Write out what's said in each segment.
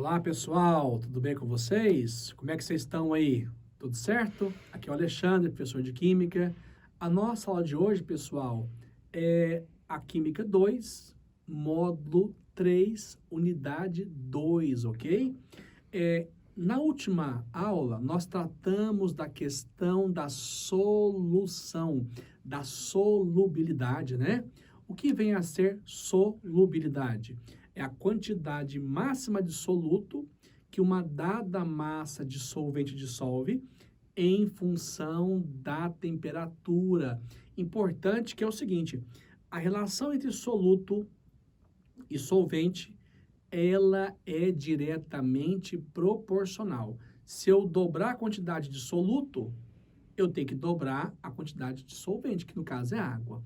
Olá, pessoal, tudo bem com vocês? Como é que vocês estão aí? Tudo certo? Aqui é o Alexandre, professor de Química. A nossa aula de hoje, pessoal, é a Química 2, módulo 3, unidade 2, ok? Na última aula, nós tratamos da questão da solução, da solubilidade, né? O que vem a ser solubilidade? É a quantidade máxima de soluto que uma dada massa de solvente dissolve em função da temperatura. Importante que é o seguinte, a relação entre soluto e solvente, ela é diretamente proporcional. Se eu dobrar a quantidade de soluto, eu tenho que dobrar a quantidade de solvente, que no caso é água.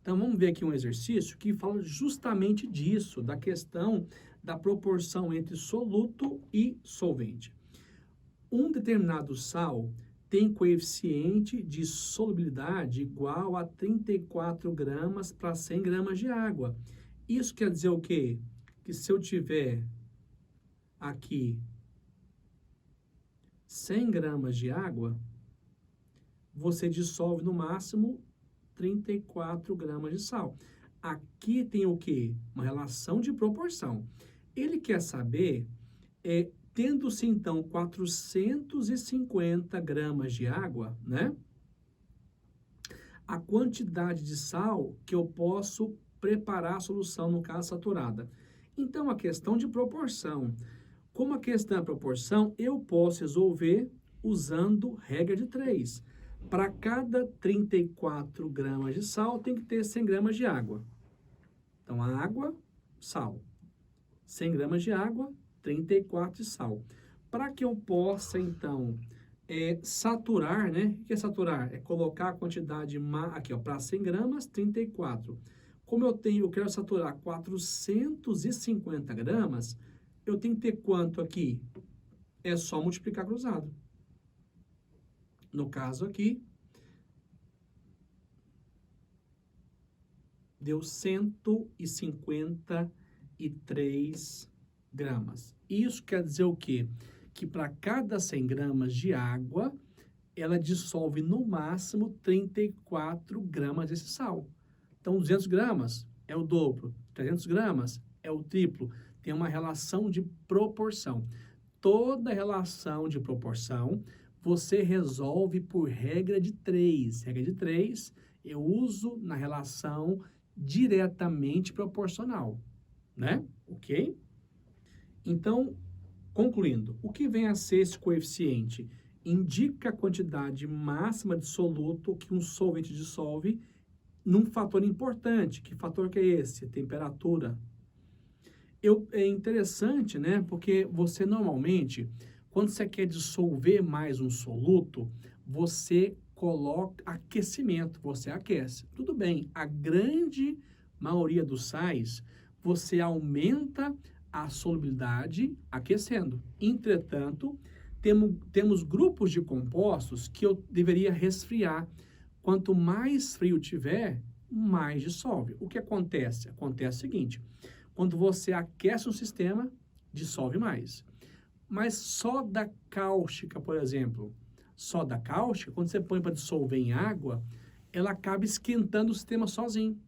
Então, vamos ver aqui um exercício que fala justamente disso, da questão da proporção entre soluto e solvente. Um determinado sal tem coeficiente de solubilidade igual a 34 gramas para 100 gramas de água. Isso quer dizer o quê? Que se eu tiver aqui 100 gramas de água, você dissolve no máximo 34 gramas de sal. Aqui tem o quê? Uma relação de proporção. Ele quer saber, tendo-se então 450 gramas de água, né? A quantidade de sal que eu posso preparar a solução, no caso saturada. Então, a questão de proporção. Como a questão é proporção, eu posso resolver usando regra de 3. Para cada 34 gramas de sal, tem que ter 100 gramas de água. Então, água, sal. 100 gramas de água, 34 de sal. Para que eu possa, então, saturar, né? O que é saturar? É colocar a quantidade, aqui, ó, para 100 gramas, 34. Como eu quero saturar 450 gramas, eu tenho que ter quanto aqui? É só multiplicar cruzado. No caso aqui, deu 153 gramas. Isso quer dizer o quê? Que para cada 100 gramas de água, ela dissolve no máximo 34 gramas desse sal. Então, 200 gramas é o dobro, 300 gramas é o triplo. Tem uma relação de proporção. Toda relação de proporção você resolve por regra de 3. Regra de 3 eu uso na relação diretamente proporcional, né? Ok? Então, concluindo, o que vem a ser esse coeficiente? Indica a quantidade máxima de soluto que um solvente dissolve num fator importante. Que fator que é esse? Temperatura. É interessante, né? Porque você normalmente, quando você quer dissolver mais um soluto, você coloca aquecimento, você aquece. Tudo bem, a grande maioria dos sais, você aumenta a solubilidade aquecendo. Entretanto, temos grupos de compostos que eu deveria resfriar. Quanto mais frio tiver, mais dissolve. O que acontece? Acontece o seguinte, quando você aquece um sistema, dissolve mais. Mas soda cáustica, por exemplo, soda cáustica, quando você põe para dissolver em água, ela acaba esquentando o sistema sozinho.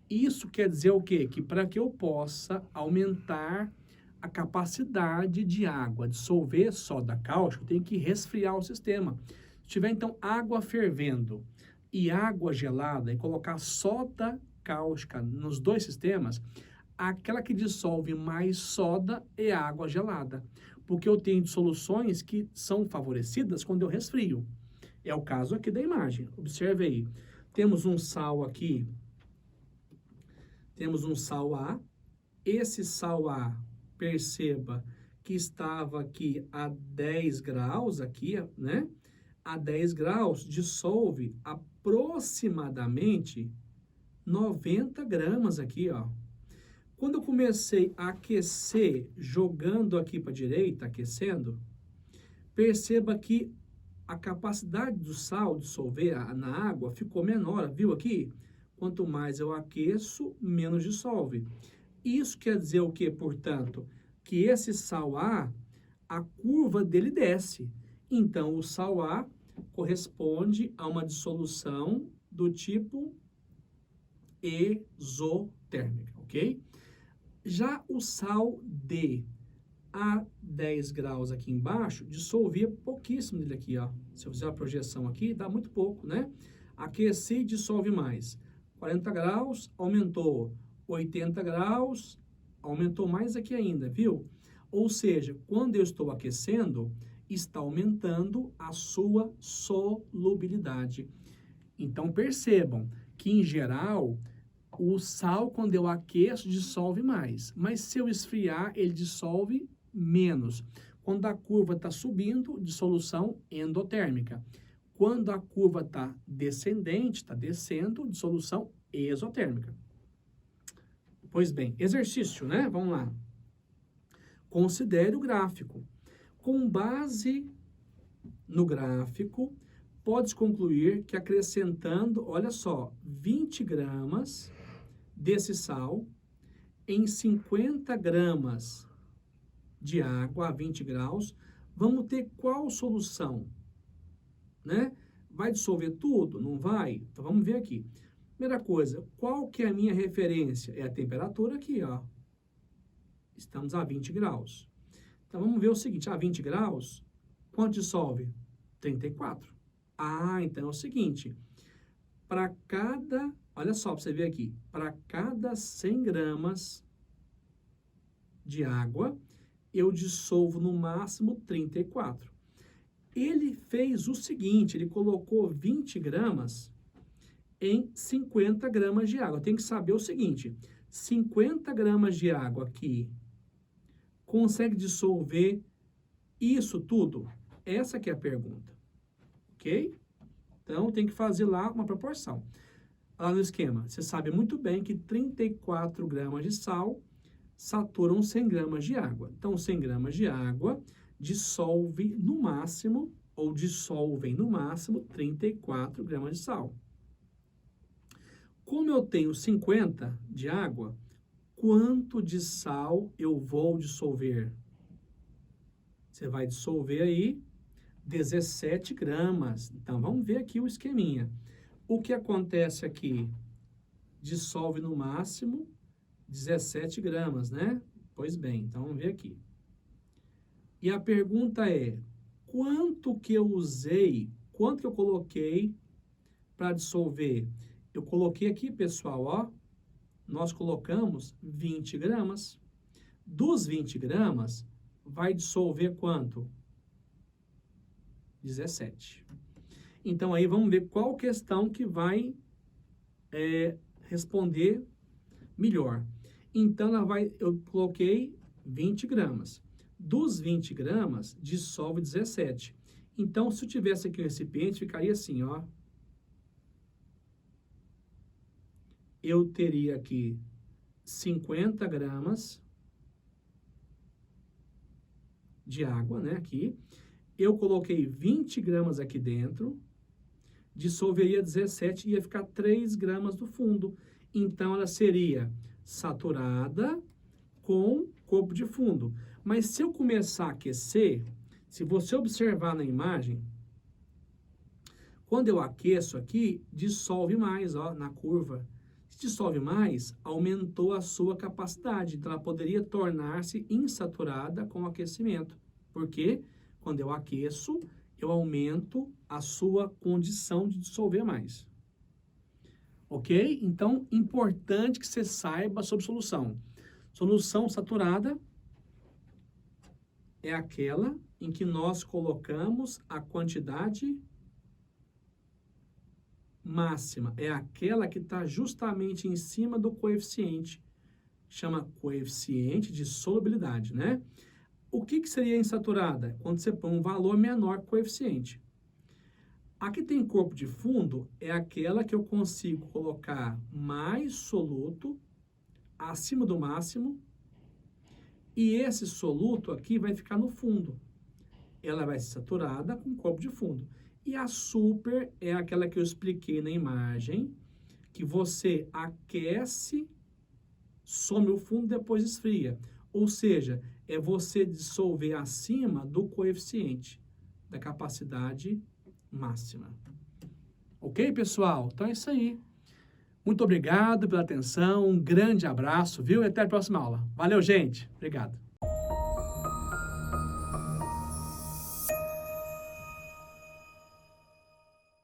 Isso quer dizer o quê? Que para que eu possa aumentar a capacidade de água dissolver soda cáustica, eu tenho que resfriar o sistema. Se tiver, então, água fervendo e água gelada e colocar soda cáustica nos dois sistemas, aquela que dissolve mais soda é água gelada, porque eu tenho soluções que são favorecidas quando eu resfrio. É o caso aqui da imagem. Observe aí. Temos um sal aqui, temos um sal A. Esse sal A, perceba que estava aqui a 10 graus, aqui, né? A 10 graus dissolve aproximadamente 90 gramas aqui, ó. Quando eu comecei a aquecer, jogando aqui para a direita, aquecendo, perceba que a capacidade do sal dissolver na água ficou menor, viu aqui? Quanto mais eu aqueço, menos dissolve. Isso quer dizer o que, portanto? que esse sal a curva dele desce. Então, o sal A corresponde a uma dissolução do tipo exotérmica, ok? Já o sal D, a 10 graus aqui embaixo, dissolvia pouquíssimo dele aqui, ó. Se eu fizer a projeção aqui, dá muito pouco, né? Aqueci e dissolve mais. 40 graus, aumentou. 80 graus, aumentou mais aqui ainda, viu? Ou seja, quando eu estou aquecendo, está aumentando a sua solubilidade. Então, percebam que, em geral, o sal, quando eu aqueço, dissolve mais. Mas se eu esfriar, ele dissolve menos. Quando a curva está subindo, dissolução endotérmica. Quando a curva está descendente, está descendo, dissolução exotérmica. Pois bem, exercício, né? Vamos lá. Considere o gráfico. Com base no gráfico, pode concluir que acrescentando, olha só, 20 gramas desse sal em 50 gramas de água a 20 graus, vamos ter qual solução? Né? Vai dissolver tudo? Não vai? Então, vamos ver aqui. Primeira coisa, qual que é a minha referência? É a temperatura aqui, ó. Estamos a 20 graus. Então, vamos ver o seguinte, a 20 graus, quanto dissolve? 34. Ah, então é o seguinte, para cada, olha só, para você ver aqui, para cada 100 gramas de água, eu dissolvo no máximo 34. Ele fez o seguinte, ele colocou 20 gramas em 50 gramas de água. Tem que saber o seguinte, 50 gramas de água aqui consegue dissolver isso tudo? Essa que é a pergunta, ok? Então, tem que fazer lá uma proporção. Lá no esquema, você sabe muito bem que 34 gramas de sal saturam 100 gramas de água. Então, 100 gramas de água dissolve no máximo, ou dissolvem no máximo, 34 gramas de sal. Como eu tenho 50 de água, quanto de sal eu vou dissolver? Você vai dissolver aí 17 gramas. Então, vamos ver aqui o esqueminha. O que acontece aqui? Dissolve no máximo 17 gramas, né? Pois bem, então vamos ver aqui. E a pergunta é, quanto que eu usei, quanto que eu coloquei para dissolver? Eu coloquei aqui, pessoal, ó, nós colocamos 20 gramas. Dos 20 gramas, vai dissolver quanto? 17. Então, aí vamos ver qual questão que vai responder melhor. Então, eu coloquei 20 gramas. Dos 20 gramas, dissolve 17. Então, se eu tivesse aqui um recipiente, ficaria assim, ó. Eu teria aqui 50 gramas de água, né, aqui. Eu coloquei 20 gramas aqui dentro, dissolveria 17 e ia ficar 3 gramas do fundo. Então, ela seria saturada com corpo de fundo. Mas se eu começar a aquecer, se você observar na imagem, quando eu aqueço aqui, dissolve mais, ó, na curva. Se dissolve mais, aumentou a sua capacidade. Então, ela poderia tornar-se insaturada com o aquecimento. Por quê? Quando eu aqueço, eu aumento a sua condição de dissolver mais. Ok? Então, importante que você saiba sobre solução. Solução saturada é aquela em que nós colocamos a quantidade máxima. É aquela que está justamente em cima do coeficiente. Chama coeficiente de solubilidade, né? O que seria insaturada? Quando você põe um valor menor que o coeficiente. Aqui tem corpo de fundo, é aquela que eu consigo colocar mais soluto acima do máximo e esse soluto aqui vai ficar no fundo. Ela vai ser saturada com corpo de fundo. E a super é aquela que eu expliquei na imagem, que você aquece, some o fundo, depois esfria. Ou seja, é você dissolver acima do coeficiente da capacidade máxima. Ok, pessoal? Então é isso aí. Muito obrigado pela atenção, um grande abraço, viu? E até a próxima aula. Valeu, gente. Obrigado.